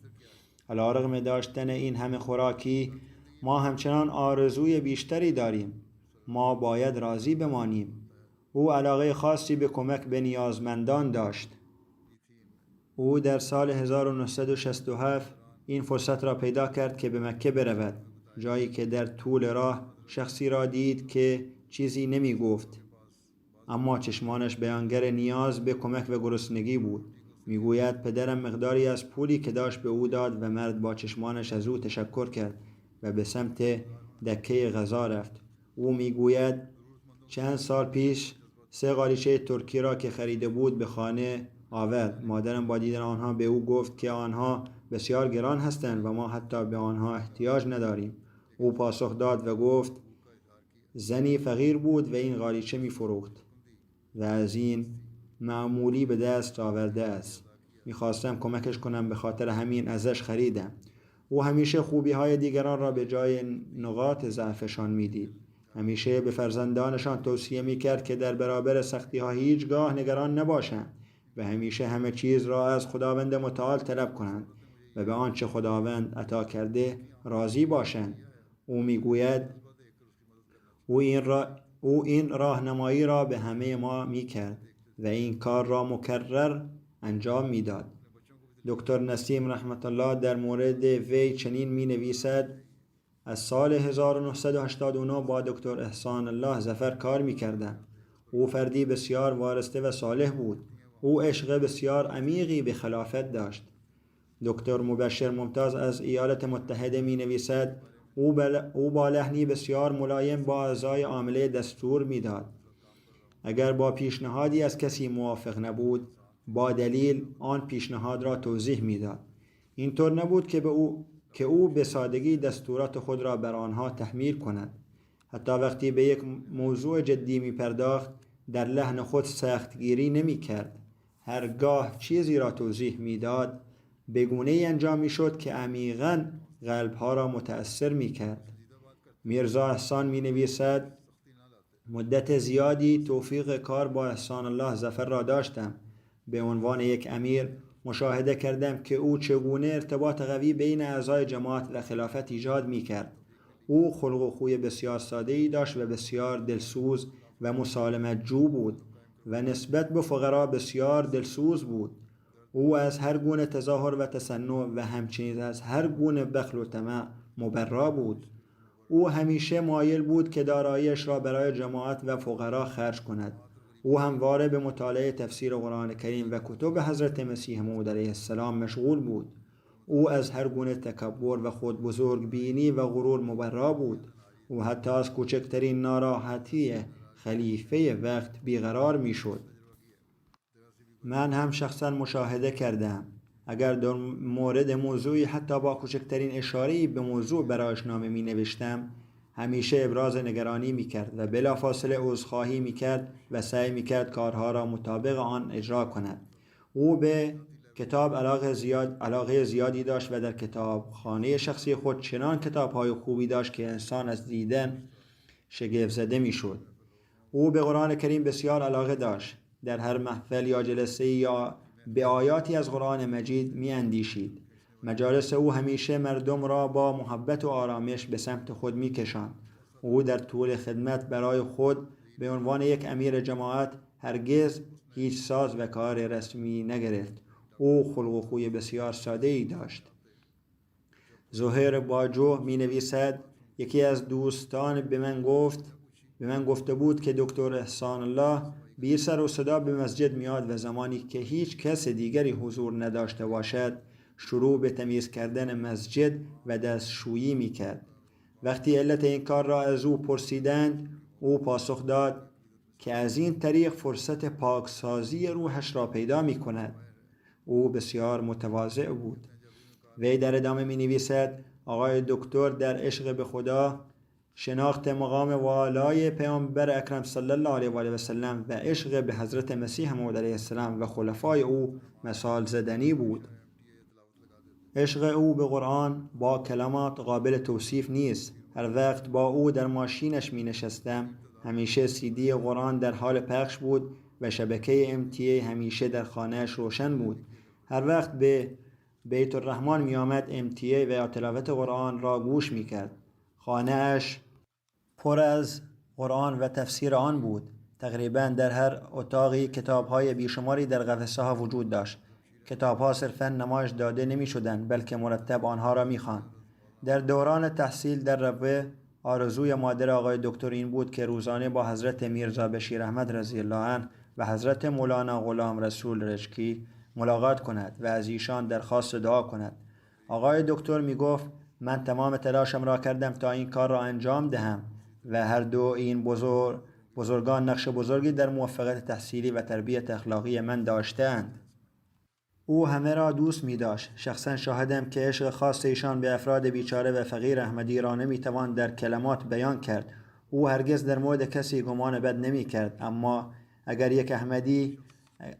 Speaker 2: علی‌رغم داشتن این همه خوراکی، ما همچنان آرزوی بیشتری داریم. ما باید راضی بمانیم. او علاقه خاصی به کمک به نیازمندان داشت. او در سال 1967 این فرصت را پیدا کرد که به مکه برود، جایی که در طول راه شخصی را دید که چیزی نمی گفت، اما چشمانش بیانگر نیاز به کمک و گرسنگی بود. میگوید پدرم مقداری از پولی که داشت به او داد و مرد با چشمانش از او تشکر کرد و به سمت دکه غذا رفت. او میگوید چند سال پیش 3 قالیچه ترکی را که خریده بود به خانه آورد. مادرم با دیدن آنها به او گفت که آنها بسیار گران هستند و ما حتی به آنها احتیاج نداریم. او پاسخ داد و گفت زنی فقیر بود و این قالیچه می فروخت و از این معمولی به دست آورده است. میخواستم کمکش کنم، به خاطر همین ازش خریدم. او همیشه خوبی‌های دیگران را به جای نقاط ضعفشان میدید. همیشه به فرزندانشان توصیه میکرد که در برابر سختی‌ها هیچگاه نگران نباشند و همیشه همه چیز را از خداوند متعال طلب کنند و به آنچه خداوند عطا کرده راضی باشند. او میگوید او این راهنمایی را به همه ما میکرد و این کار را مکرر انجام میداد. دکتر نسیم رحمت الله در مورد وی چنین می نویسد: از سال 1989 با دکتر احسان الله ظفر کار می کردم. او فردی بسیار وارسته و صالح بود. او عشق بسیار عمیقی به خلافت داشت. دکتر مبشر ممتاز از ایالات متحده می نویسد: او با لحنی بسیار ملایم با اعضای عامله دستور می داد. اگر با پیشنهادی از کسی موافق نبود، با دلیل آن پیشنهاد را توضیح میداد. اینطور نبود که او به سادگی دستورات خود را بر آنها تحمیل کند. حتی وقتی به یک موضوع جدی می پرداخت، در لحن خود سختگیری نمی کرد. هرگاه چیزی را توضیح میداد، به گونه‌ای انجام می شد که عمیقاً قلبها را متأثر می کرد. میرزا احسان می نویسد: مدت زیادی توفیق کار با احسان الله ظفر را داشتم. به عنوان یک امیر مشاهده کردم که او چگونه ارتباط قوی بین اعضای جماعت و خلافت ایجاد می کرد. او خلق و خوی بسیار ساده‌ای داشت و بسیار دلسوز و مسالمت جو بود و نسبت به فقرا بسیار دلسوز بود. او از هر گونه تظاهر و تصنع و همچنین از هر گونه بخل و طمع مبرا بود. او همیشه مایل بود که داراییش را برای جماعت و فقرا خرج کند. او همواره به مطالعه تفسیر قرآن کریم و کتب حضرت مسیح موعود علیه السلام مشغول بود. او از هر گونه تکبر و خود بزرگ بینی و غرور مبرا بود. او حتی از کوچکترین ناراحتی خلیفه وقت بیقرار می شد. من هم شخصا مشاهده کردم. اگر در مورد موضوعی حتی با کوچکترین اشاره‌ای به موضوع برایش نامه می نوشتم، همیشه ابراز نگرانی می کرد و بلافاصله عذرخواهی می کرد و سعی می کرد کارها را مطابق آن اجرا کند. او به کتاب علاقه زیادی داشت و در کتابخانه شخصی خود چنان کتاب‌های خوبی داشت که انسان از دیدن شگفت زده می شد. او به قرآن کریم بسیار علاقه داشت. در هر محفل یا جلسه یا به آیاتی از قرآن مجید می اندیشید. مجالس او همیشه مردم را با محبت و آرامش به سمت خود می کشاند. او در طول خدمت برای خود به عنوان یک امیر جماعت هرگز هیچ ساز و کار رسمی نگرفت. او خلق و خوی بسیار ساده‌ای داشت. زهیر باجو می نویسد: یکی از دوستان به من گفته بود که دکتر احسان الله بی سر و صدا به مسجد میاد و زمانی که هیچ کس دیگری حضور نداشته باشد شروع به تمیز کردن مسجد و دستشویی میکرد. وقتی علت این کار را از او پرسیدند، او پاسخ داد که از این طریق فرصت پاکسازی روحش را پیدا می کند. او بسیار متواضع بود. وی در ادامه می نویسد: آقای دکتر در عشق به خدا، شناخت مقام والای پیامبر اکرم صلی الله علیه و آله و سلم و عشق به حضرت مسیح موعود علیه السلام و خلفای او مثال زدنی بود. عشق او به قرآن با کلمات قابل توصیف نیست. هر وقت با او در ماشینش می نشستم، همیشه CD قرآن در حال پخش بود و شبکه MTA همیشه در خانهش روشن بود. هر وقت به بیت الرحمن می آمد MTA و تلاوت قرآن را گوش می کرد. خانهش پر از قرآن و تفسیر آن بود. تقریبا در هر اتاقی کتاب‌های بیشماری در قفسه ها وجود داشت. کتاب‌ها صرفاً نمایش داده نمی‌شدند، بلکه مرتب آنها را می‌خواند. در دوران تحصیل در ربوه، آرزوی مادر آقای دکتر این بود که روزانه با حضرت میرزا بشیر احمد رضی الله عنه و حضرت مولانا غلام رسول رشکی ملاقات کند و از ایشان درخواست دعا کند. آقای دکتر می‌گفت: من تمام تلاشم را کردم تا این کار را انجام دهم و هر دو این بزرگان نقش بزرگی در موفقیت تحصیلی و تربیت اخلاقی من داشته‌اند. او همه را دوست می داشت. شخصا شاهدم که عشق خاص ایشان به افراد بیچاره و فقیر احمدی را نمی توان در کلمات بیان کرد. او هرگز در مورد کسی گمان بد نمی کرد، اما اگر یک احمدی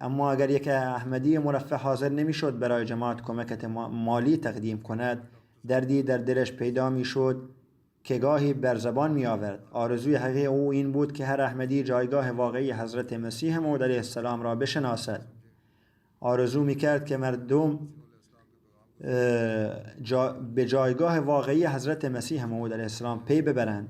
Speaker 2: اما اگر یک احمدی مرفه حاضر نمیشد برای جماعت کمک مالی تقدیم کند، دردی در دلش پیدا میشد که گاهی بر زبان می آورد. آرزوی حقیقی او این بود که هر احمدی جایگاه واقعی حضرت مسیح موعود علیه السلام را بشناسد. آرزو می کرد که مردم به جایگاه واقعی حضرت مسیح موعود علیه السلام پی ببرند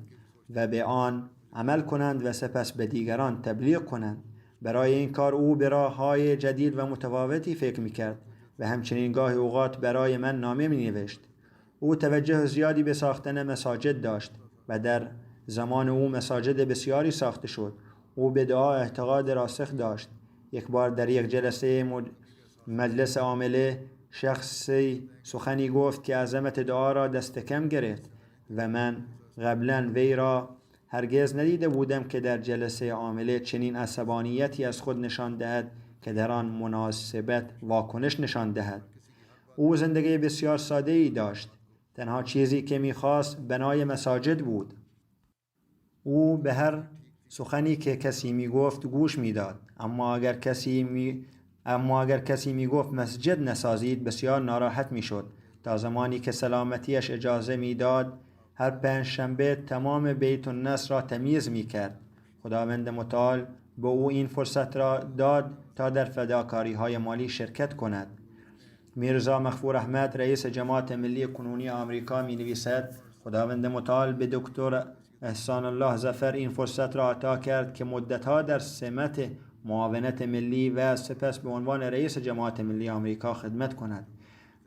Speaker 2: و به آن عمل کنند و سپس به دیگران تبلیغ کنند. برای این کار او به راه‌های جدید و متفاوتی فکر می کرد و همچنین گاهی اوقات برای من نامه می نوشت. او توجه زیادی به ساختن مساجد داشت و در زمان او مساجد بسیاری ساخته شد. او به دعا اعتقاد راسخ داشت. یک بار در یک جلسه مجلس عامله شخصی سخنی گفت که عظمت دعا را دست کم گرفت و من قبلا وی را هرگز ندیده بودم که در جلسه عامله چنین عصبانیتی از خود نشان دهد که در آن مناسبت واکنش نشان دهد. او زندگی بسیار ساده‌ای داشت. تنها چیزی که می‌خواست بنای مساجد بود. او به هر سخنی که کسی می‌گفت گوش می‌داد، اما اگر کسی می‌گفت مسجد نسازید بسیار ناراحت می‌شد. تا زمانی که سلامتیش اجازه می‌داد هر پنجشنبه تمام بیت النصر را تمیز می‌کرد. خداوند متعال به او این فرصت را داد تا در فداکاری‌های مالی شرکت کند. میرزا مغفور احمد رئیس جماعت ملی کنونی آمریکا می نویسد خداوند متعال به دکتر احسان الله ظفر این فرصت را عطا کرد که مدتها در سمت معاونت ملی و سپس به عنوان رئیس جماعت ملی آمریکا خدمت کند.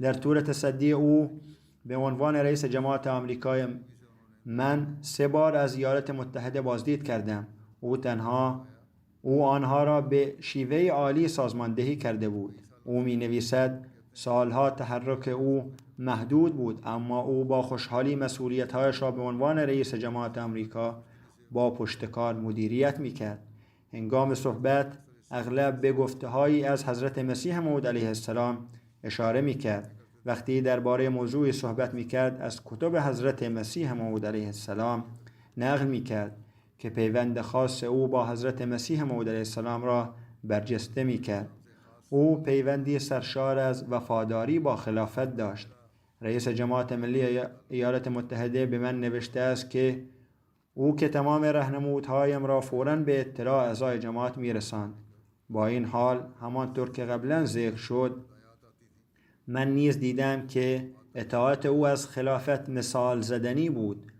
Speaker 2: در طور تصدی او به عنوان رئیس جماعت آمریکا من 3 بار از ایالات متحده بازدید کردم. او آنها را به شیوه عالی سازماندهی کرده بود. او می نویسد سالها تحرک او محدود بود، اما او با خوشحالی مسئولیت‌هایش را به عنوان رئیس جماعت آمریکا با پشتکار مدیریت می‌کرد. هنگام صحبت اغلب به گفته‌هایی از حضرت مسیح موعود علیه السلام اشاره می‌کرد. وقتی درباره موضوعی صحبت می‌کرد از کتب حضرت مسیح موعود علیه السلام نقل می‌کرد که پیوند خاص او با حضرت مسیح موعود علیه السلام را برجسته می‌کرد. او پیوندی سرشار از وفاداری با خلافت داشت. رئیس جماعت ملی ایالات متحده به من نوشته است که او که تمام راهنمودهایم را فوراً به اطلاع اعضای جماعت میرساند. با این حال همانطور که قبلا ذکر شد من نیز دیدم که اطاعت او از خلافت مثال زدنی بود.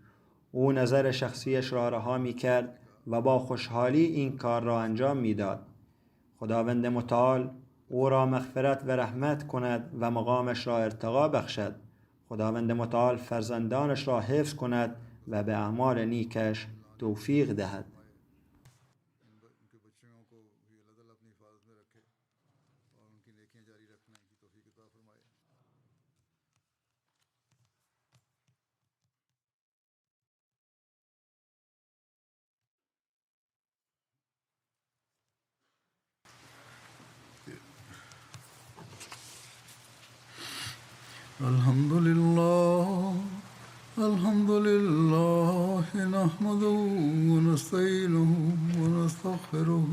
Speaker 2: او نظر شخصیش را رها میکرد و با خوشحالی این کار را انجام میداد. خداوند متعال او را مغفرت و رحمت کند و مقامش را ارتقا بخشد. خداوند متعال فرزندانش را حفظ کند و به اعمال نیکش توفیق دهد.
Speaker 1: الحمد لله نحمده ونستعينه ونستغفره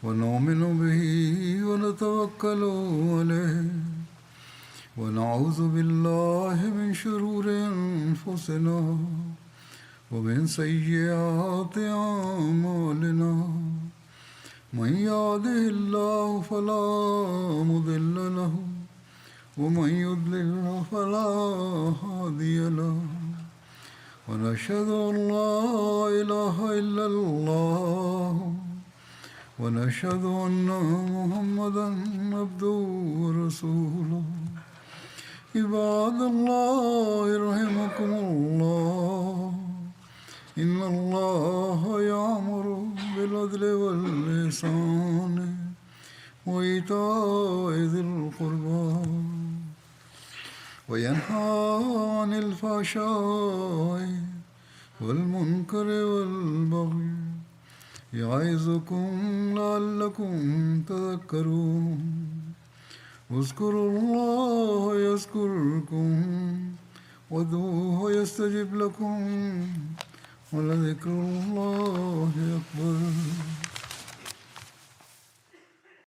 Speaker 1: ونؤمن به ونتوكل عليه ونعوذ بالله من شرور أنفسنا ومن سيئات أعمالنا من يهده الله فلا مضل له ومن يضلل فلا هادي له ونشهد أن لا إله إلا الله ونشهد أن محمدا عبده ورسوله عباد الله رحمكم الله إن الله يأمر بالعدل والإحسان وإيتاء ذي القربى وينهى عن الفحشاء والمنكر والبغي يعظكم لعلكم تذكرون اذكروا الله يذكركم وادعوه يستجب لكم ولذكر الله أكبر.